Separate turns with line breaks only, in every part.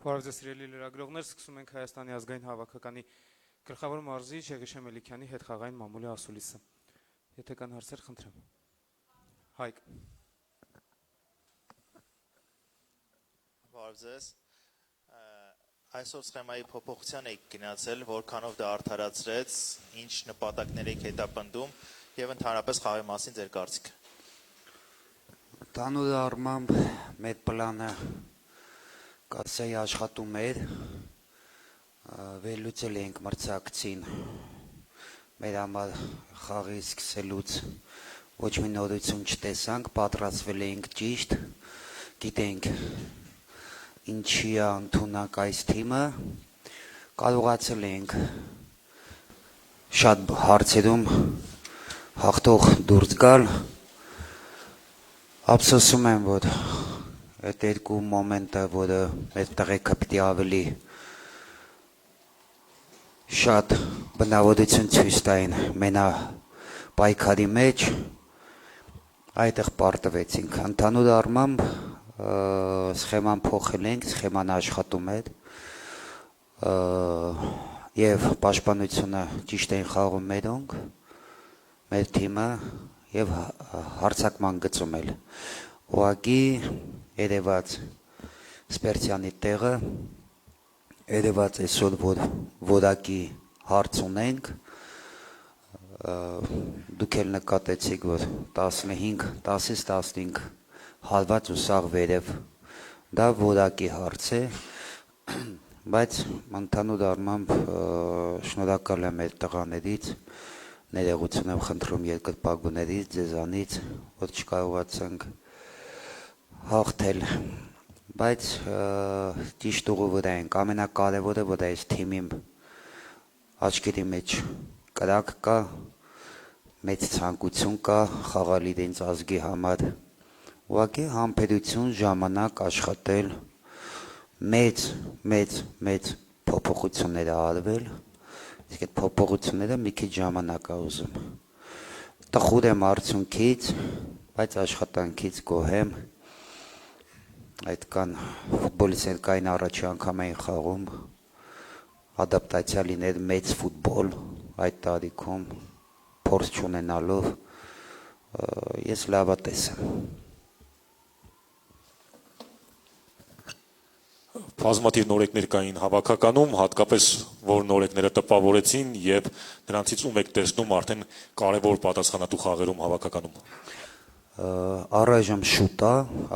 Բարև ձեզ սիրելի լրագրողներ, սկսում ենք Հայաստանի ազգային հավաքականի գլխավոր մարզիչ Եղիշե Մելիքյանի հետ խաղային մամուլի ասուլիսը։ Եթե կան հարցեր, խնդրեմ։ Հայկ։
Բարև ձեզ։ Այսօր սխեմայի փոփոխության եք գնացել, որքանով դա արդարացրեց, ինչ նպատակներ եք հետապնդում եւ ընդհանրապես խաղի մասին ձեր կարծիքը։
Տանուր առմամբ մեր պլանը կասեի աշխատում էր, վերլուծել ենք մրցակցին, մեր համար խաղի սկսելուց ոչ մի նորություն չտեսանք, պատրաստվել ենք ճիշտ, գիտենք ինչի է ընդունակ այս թիմը, կարողացել ենք շատ հարցերում հաղթող դուրս գալ, ափսոսում եմ, որ այդ երկու մոմենտը, որը մեր տղեկը պիտի ավելի շատ բնավորություն ցույց տային մենա պայքարի մեջ, այդտեղ պարտվեցինք, ընդհանուր առմամբ սխեման փոխել ենք, սխեման աշխատում էր եւ պաշտպանությունը ճիշտ էին խաղում մերոնք, մեր թիմը եւ հարցակման գծում էլ ուղղակի երևաց Սպերցյանի տեղը, երևաց այսօր որակի հարց ունենք, դուք էլ նկատեցիք, որ 10-ից 15 հալված ու սաղ վերև, դա որակի հարց է, բայց ընդհանուր առմամբ շնորհակալ եմ այդ տղաներից, ներողություն եմ խնդրում երկրպագուներից, ձեզանից, որ չկարողացանք հաղթել, բայց ճիշտ ուղու վրա ենք, ամենակարևորը, որ այս թիմի աչքերի մեջ կրակ կա, մեծ ցանկություն կա խաղալ իրենց ազգի համար, ուղղակի համբերություն, ժամանակ աշխատել, մեծ փոփոխություններ արվել, իսկ այդ փոփոխությունները մի քիչ ժամանակ է ուզում, տխուր եմ արդյունքից, բայց աշխատանքից գոհ եմ, այդքան ֆուտբոլից ներկային առաջի անգամ էին խաղում, ադապտացիա լիներ մեծ ֆուտբոլ այդ տարիքում, փորձ չունենալով, ես լավատես եմ։
Բազմաթիվ նորեկներ կային հավաքականում, հատկապես որ նորեկները տպավորեցին եւ նրանցից ում եք տեսնում արդեն կարևոր պատասխանատու խաղերում հավաքականում։
Առայժմ շուտ է,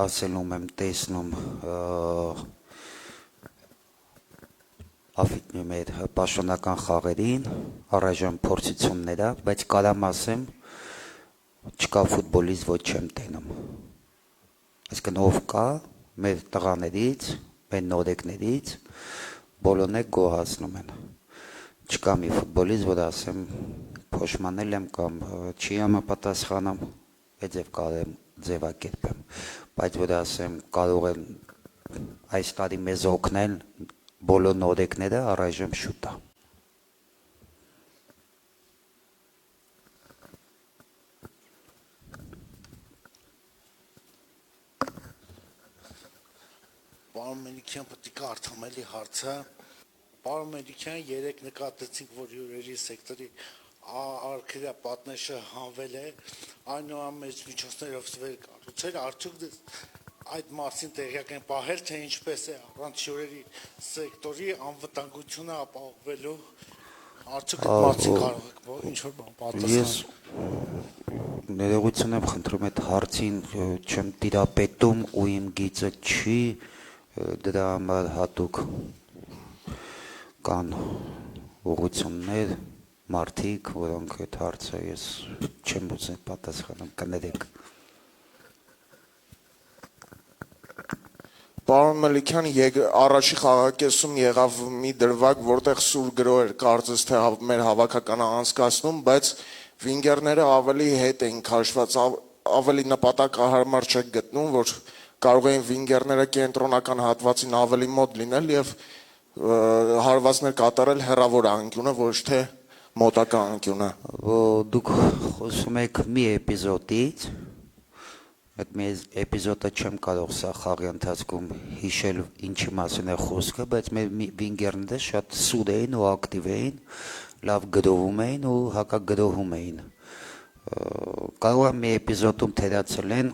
ասելում եմ տեսնում ավիտնի մեր պաշտոնական խաղերին, առայժմ փորձություններ է, բայց կարամ ասեմ, չկա ֆուտբոլից ոչ չեմ տենում։ Այսինքն ով կա մեր տղաներից, մեր նորեկներից, բոլորն է գոհացնում են։ Չկա մի ֆուտբոլից, որ ասեմ, փոշմանել եմ կամ չի համապատասխանում, այդպես կարեմ ձևակերպեմ, բայց որ ասեմ, կարող են այս տարի մեզ օգնել բոլոր նորեկները, առայժմ շուտ է։
Պարոն Մելիքյան, պետք է արտամելի հարցը։ Պարոն Մելիքյան, երեք նկատեցինք, որ հյուրերի սեկտորի արգելյա պատնեշը հանվել է, այնուամենայնիվ միջոցներով կառուցել, արդյոք այդ մասին տեղյակ են պահել, թե ինչպես է առանց հյուրերի սեկտորի անվտանգությունը ապահովելու, արդյոք այդ մասին կարող եք ինչ-որ բան պատասխանել։
Ես ներողություն եմ խնդրում այդ հարցին չեմ տիրապետում ու իմ գիծը չի, դրա համար հատուկ կան ուղղություններ, մարդիկ, որոնք այդ հարցը ես չեմ ուզում պատասխանել, կներեք։
Պարոն Մելիքյան, առաջի խաղակեսում եղավ մի դրվագ, որտեղ սուր գրո էր կարծես թե մեր հավաքականը անցկացնում, բայց վինգերները ավելի հետ էին քաշված, ավելի նպատակահարմար չեք գտնում, որ կարող էին վինգերները կենտրոնական հատվածին ավելի մոտ լինել եւ հարվածներ կատարել հեռավոր անկյունը, ոչ թե մոտակա անկյունը։
Դուք խոսում եք մի էպիզոդից, Այդ մեզ էպիզոդը չեմ կարող սա խաղի ընթացքում հիշել ինչի մասին է խոսքը, բայց մեր վինգերները շատ սուր էին ու ակտիվ էին, լավ գդովում էին ու հակագդովում էին։ Կարող է մի էպիզոդում թերացել են,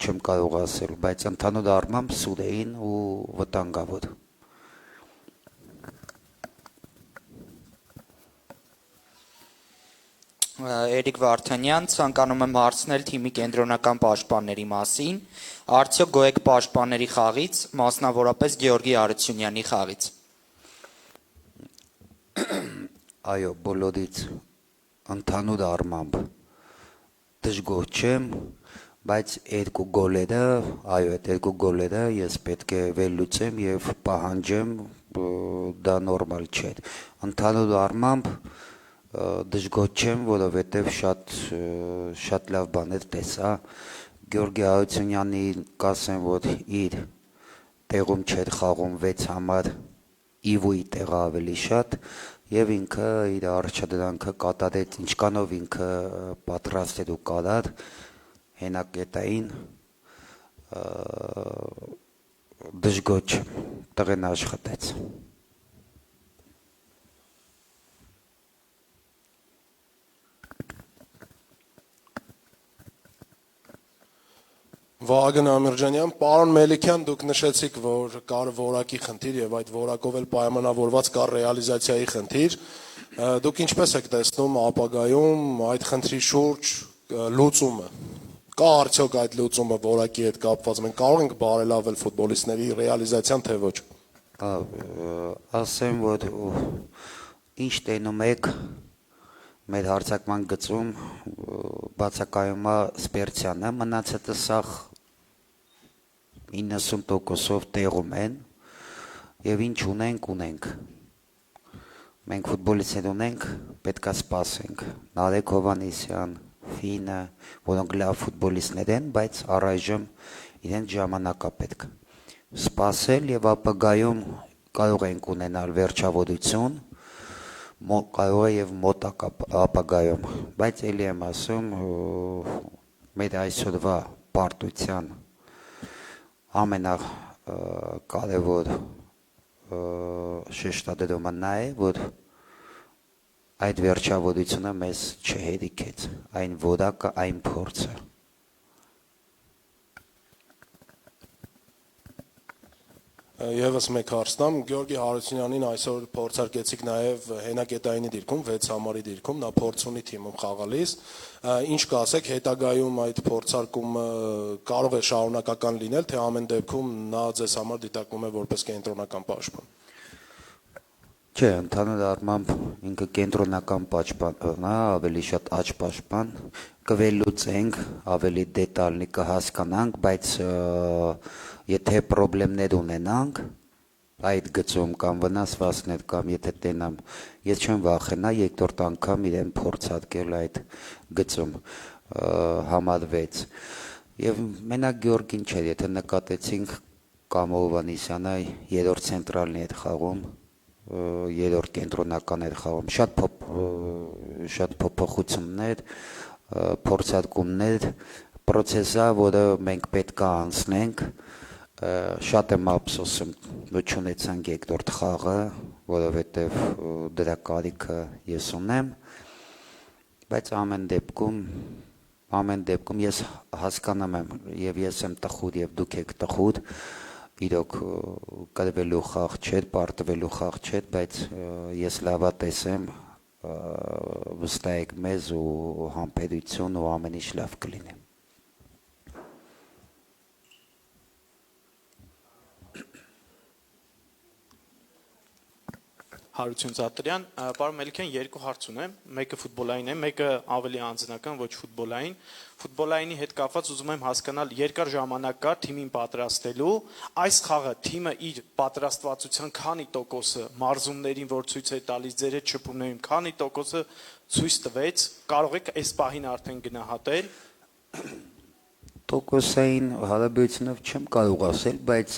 չեմ կարող ասել, բայց ընդհանուր առմամբ սուր էին ու վտանգավոր։
Էրիկ Վարդանյան, ցանկանում եմ հարցնել թիմի կենտրոնական պաշտպանների մասին, արդյոք գոյեք պաշտպանների խաղից, մասնավորապես Գեորգի Արությունյանի խաղից։
Այո, բոլորից ընդհանուր առմամբ դժգոհ չեմ, բայց երկու գոլերը, այո, այդ երկու գոլերը ես պետք է վերլուծեմ եւ պահանջեմ, դա նորմալ չէ։ Ընդհանուր առմամբ դժգոհ չեմ, որովհետև շատ լավ բաներ տեսա։ Գեորգի Արությունյանի կասեմ, որ իր տեղում չէր խաղում 6 համար Իվուի տեղը ավելի շատ եւ ինքը իր առաջադրանքը կատարեց, ինչքանով ինքը պատրաստ էր ու կարար հենակետային դժգոհ չեմ, տղեն աշխատեց։
Վահագն Ամիրջանյան, պարոն Մելիքյան, դուք նշեցիք, որ կար որակի խնդիր եւ այդ որակով էլ պայմանավորված կար ռեալիզացիայի խնդիր։ Դուք ինչպես եք տեսնում ապագայում այդ խնդրի շուրջ լուծումը։ Կա արդյոք այդ լուծումը որակի հետ կապված։ Մենք կարող ենք բարելավել ֆուտբոլիստների ռեալիզացիան, թե ոչ։
Ասեմ, որ ինչ տենում եք մեր հարցակման գծում բացակայում է Սպերցյանը, մնացածը սաղ 90%-ով տեղում են եւ ինչ ունենք։ Մենք ֆուտբոլիստներ ունենք, պետքա սպասենք։ Նարեկ Հովանեսյան, Ֆինը, որոնք լավ ֆուտբոլիստներ են, բայց առայժմ իրենց ժամանակա պետք։ Սպասել եւ ապագայում կարող ենք ունենալ վերջավորություն, կարող է եւ մոտ ապագայում, բայց ելի եմ ասում, մեր այսօրվա պարտության ամենակարևոր շեշտադրումը նա է, որ այդ վերջավորությունը մեզ չհերիքեց, այն որակը, այն փորձը։
Եվս մեկ հարցնամ, Գեորգի Հարությունյանին այսօր փորձարկեցիք նաև հենակետայինի դիրքում, 6 համարի դիրքում, նա փորձ ունի թիմում խաղալիս։ Ինչ կասեք, հետագայում այդ փորձարկումը կարող է շարունակական լինել, թե ամեն դեպքում նա ձեզ համար դիտարկվում է որպես կենտրոնական պաշտպան։
Չէ, ընդհանուր առմամբ ինքը կենտրոնական պաշտպան է, ավելի շատ աջ պաշտպան, կվերլուծենք, ավելի դետալնի կհասկանանք, բայց եթե պրոբլեմներ ունենանք այդ գծում կամ վնասվածքներ կամ եթե տենամ, ես չեմ վախենա երկրորդ անգամ իրեն փորձարկել այդ գծում համար 6։ Եվ մենակ Գեորգին չէր, եթե նկատեցինք Կամո Հովանեսյանը 3-րդ ցենտրալն էր խաղում, 3-րդ կենտրոնական էր խաղում, շատ փոփոխություններ, փորձարկումներ, պրոցեսը, որը մենք պետք է անցնենք, շատ եմ ափսոսում, որ չունեցանք երկրորդ խաղը, որովհետև դրա կարիքը ես ունեմ, բայց ամեն դեպքում ես հասկանում եմ եւ ես եմ տխուր եւ դուք եք տխուր, իրոք կրվելու խաղ չէր, պարտվելու խաղ չէր, բայց ես լավատես եմ, վստահեք մեզ ու համբերություն ու ամեն ինչ լավ կլինի։
Հարություն Ծատրյան, պարոն Մելիքյան, երկու հարց ունեմ, մեկը ֆուտբոլային է, մեկը ավելի անձնական, ոչ ֆուտբոլային։ Ֆուտբոլայինի հետ կապված ուզում եմ հասկանալ, երկար ժամանակ կա թիմին պատրաստելու, այս խաղը թիմը իր պատրաստվածության քանի տոկոսը մարզումներին, որ ցույց է տալիս ձեր այդ շփումներում, քանի տոկոսը ցույց տվեց, կարող եք այս պահին արդեն գնահատել։
Տոկոսային հարաբերությունով չեմ կարող ասել, բայց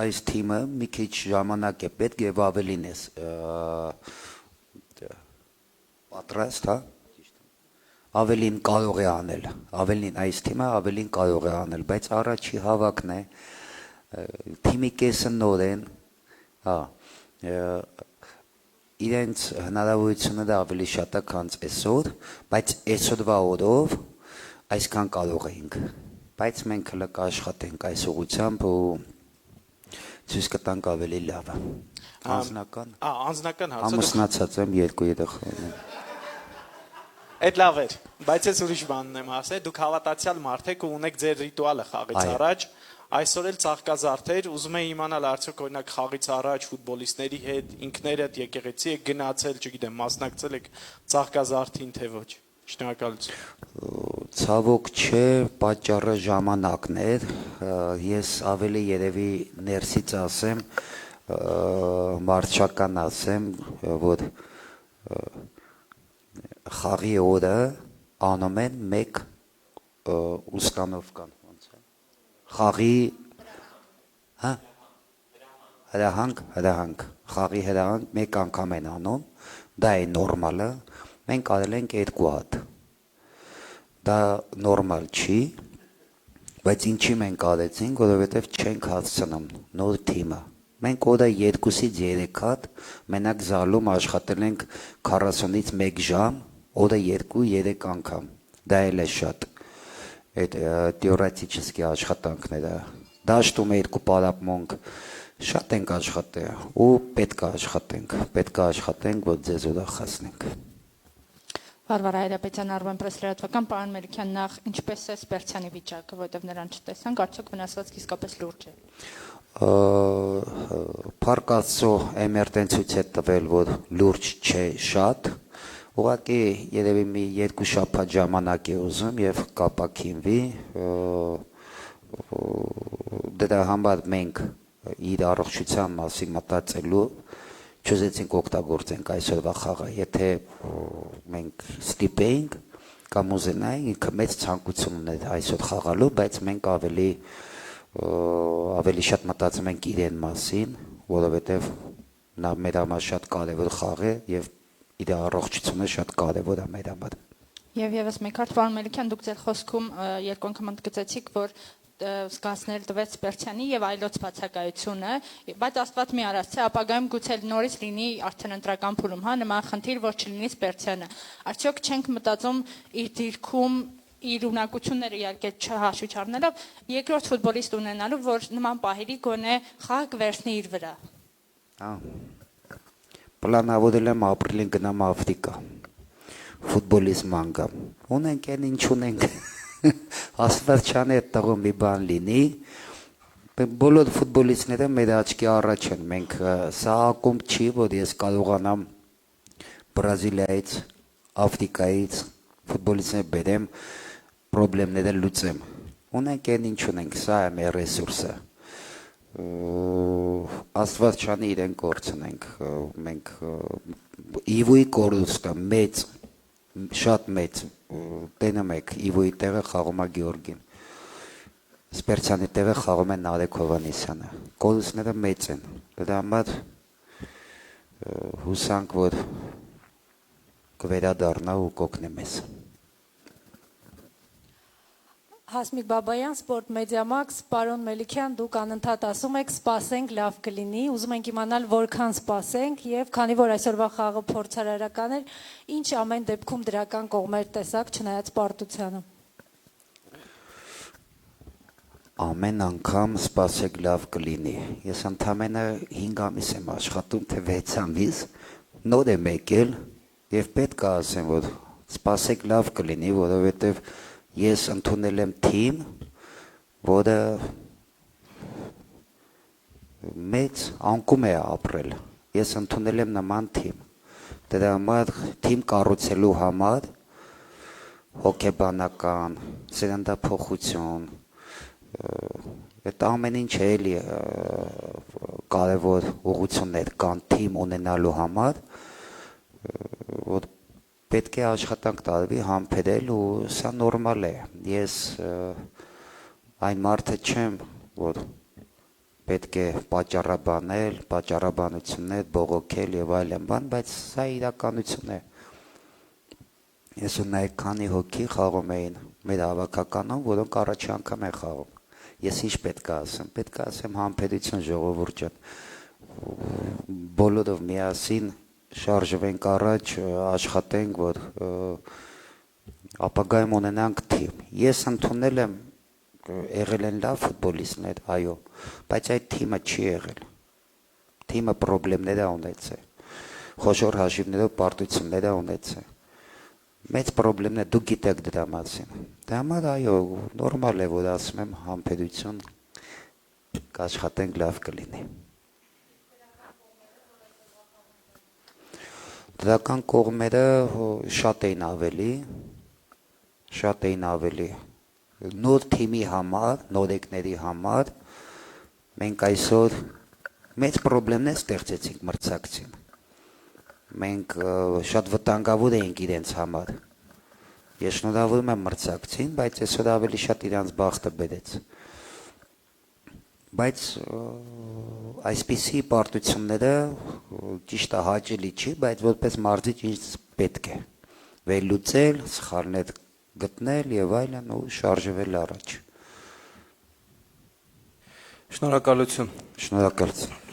այս թիմը մի քիչ ժամանակ է պետք եւ ավելին է պատրաստ, հա, ավելին կարող է անել, ավելին այս թիմը ավելին կարող է անել, բայց առաջի հավաքն է, թիմի կեսը նոր են, իրենց հնարավորությունները ավելի շատ է, քան այսօր, բայց այսօրվա օրով այսքան կարող էինք, բայց մենք հələ կաշխատենք այս ուղղությամբ ու ցույց կտանք ավելի լավը։ Անձնական
հարցը
ամուսնացած եմ, 2 երեխա ունեմ։
Այդ լավ էր, բայց ես ուրիշ բանն եմ ասել, դուք հավատացյալ մարդ եք ու ունեք ձեր ռիտուալը խաղից առաջ, այսօր էլ ցաղկազարդեր, ուզում եմ իմանալ արդյոք օրինակ խաղից առաջ ֆուտբոլիստների հետ ինքներդ եկեղեցի եք գնացել, չգիտեմ, մասնակցել եք ցաղկազարդին թե ոչ։ Շնորհակալություն։
Ցավոք չէ, պատճառը ժամանակն էր, ես ավելի երևի ներսից ասեմ, մարշական ասեմ, որ խաղի օրը անում են մեկ ուստանովկան, խաղի հրահանգ, խաղի հրահանգ մեկ անգամ են անում, դա է նորմալը, մենք արել ենք 2 հատ, դա նորմալ չի, բայց ինչի մենք արեցինք, որովհետև չենք հասցնում նոր թիմը, մենք օրը 2-ից 3 հատ մենակ զալում աշխատել ենք 40-ից 1 ժամ, օրը 2-3 անգամ, դա էլ է շատ, այդ թեորետические աշխատանքները, դաշտում 2 պարապմունք, շատ ենք աշխատել ու պետք է աշխատենք, որ ձեզ ուրախացնենք։
Վարվարա Հայրապետյան, Արմեն պրես լրատվական, պարոն Մելիքյան, նախ ինչպես է Սպերցյանի վիճակը, որովհետև նրան չտեսանք, արդյոք վնասվածքը իսկապես լուրջ է։
Փառք Աստծո, էմերգենցիա է տվել, որ լուրջ չէ շատ, ուղղակի երևի մի 2 շաբաթ ժամանակ է ուզում եւ կապակինվի, դրա համար մենք իր առողջության մասին մտածելու չուզեցինք օգտագործենք այսօրվա խաղը, եթե մենք ստիպեինք կամ ուզենայինք, ինքը մեծ ցանկություն ուներ այսօր խաղալու, բայց մենք ավելի շատ մտածում ենք իրեն մասին, որովհետև նա մեր համար շատ կարևոր խաղ է եւ իր առողջությունը շատ կարևոր է մեր համար։
Եվ եւս մեկ հարց, պարոն Մելիքյան, դուք ձեր խոսքում 2 անգամ ընդգծեցիք, որ զգացնել տվեց Սպերցյանի եւ այլոց բացակայությունը, բայց Աստված մի արած է, ապագայում գուցե նորից լինի արդեն ընտրական փուլում, նման խնդիր, որ չլինի Սպերցյանը։ Արդյոք չենք մտածում իր դիրքում իր ունակությունները իհարկե չհաշվի չառնելով երկրորդ ֆուտբոլիստ ունենալու, որ նման պահերի գոնե խաղ կվերցնի իր վրա։
Պլանավորել եմ ապրիլին գնամ Աֆրիկա, ֆուտբոլիզման գամ, ունենք են ինչ ունենք, Աստված չանի այդ տղում մի բան լինի, բոլոր ֆուտբոլիստները մեր աչքի առաջ են, մենք սա ակումբ չի, որ ես կարողանամ Բրազիլիայից, Աֆրիկայից ֆուտբոլիստներ բերեմ, պրոբլեմները լուծեմ, ունենք են ինչ ունենք, սա է մեր ռեսուրսը, Աստված չանի իրեն կորցնենք, մենք Իվոյի կորուստը մեծ, շատ մեծ, տենում եք Իվոյի տեղը խաղում է Գեորգին, Սպերցյանի տեղը խաղում է Նարեկ Հովհաննիսյանը, կորուստները մեծ են, դրա համար հուսանք, որ կվերադառնա ու կօգնի մեզ։
Հասմիկ Բաբայան, Sport Media Max, պարոն Մելիքյան, դուք անընդհատ ասում եք սպասենք լավ կլինի, ուզում ենք իմանալ որքան սպասենք եւ քանի որ այսօրվա խաղը փորձարարական էր, ինչ ամեն դեպքում դրական կողմեր տեսակ չնայած պարտությանը։
Ամեն անգամ սպասեք լավ կլինի։ Ես ընդամենը 5 ամիս եմ աշխատում, թե 6 ամիս, նոր եմ եկել եւ պետք է ասեմ, որ սպասեք լավ կլինի, որովհետեւ ես ընդունել եմ թիմ, որը մեծ անկում է ապրել, ես ընդունել եմ նման թիմ, դրա համար թիմ կառուցելու համար հոգեբանական, սերնդափոխություն, այդ ամեն ինչ էլի կարևոր ուղղություններ կան թիմ ունենալու համար, որ պետք է աշխատանք տարվի համբերել ու սա նորմալ է, ես այն մարդը չեմ, որ պետք է պատճառաբանել, պատճառաբանություններ, բողոքել եւ այլն բան, բայց սա իրականություն է, Ես ու նայեք քանի հոգի խաղում էին մեր հավաքականում, որոնք առաջի անգամ են խաղում։ Ես ինչ պետք է ասեմ։ Պետք է ասեմ համբերություն ժողովուրդ ջան։ Բոլորով միասին շարժվենք առաջ, աշխատենք, որ ապագայում ունենանք թիմ։ Ես ընդունել եմ եղել են լավ ֆուտբոլիստներ, այո, բայց այդ թիմը չի եղել։ Թիմը խնդիրներ է ունեցել։ Խոշոր հաշիվներով պարտություններ է ունեցել։ Մեծ խնդիրներ դուք գիտեք դրա մասին։ Դրա համար այո, նորմալ է, որ ասում եմ համբերություն կաշխատենք, լավ կլինի։ Դրական կողմերը շատ էին ավելի նոր թիմի համար, նորեկների համար մենք այսօր մեծ խնդիրներ ստեղծեցինք մրցակցին։ Մենք շատ վտանգավոր էինք իրենց համար։ Ես շնորհավորում եմ մրցակցին, բայց այսօր ավելի շատ իրանց բախտը բերեց։ Բայց այսպիսի պարտությունները ճիշտ է հաճելի չի, բայց որպես մարզիչ ինձ պետք է վերլուծել, սխալներ գտնել եւ այլն ու շարժվել առաջ։
Շնորհակալություն։
Շնորհակալություն։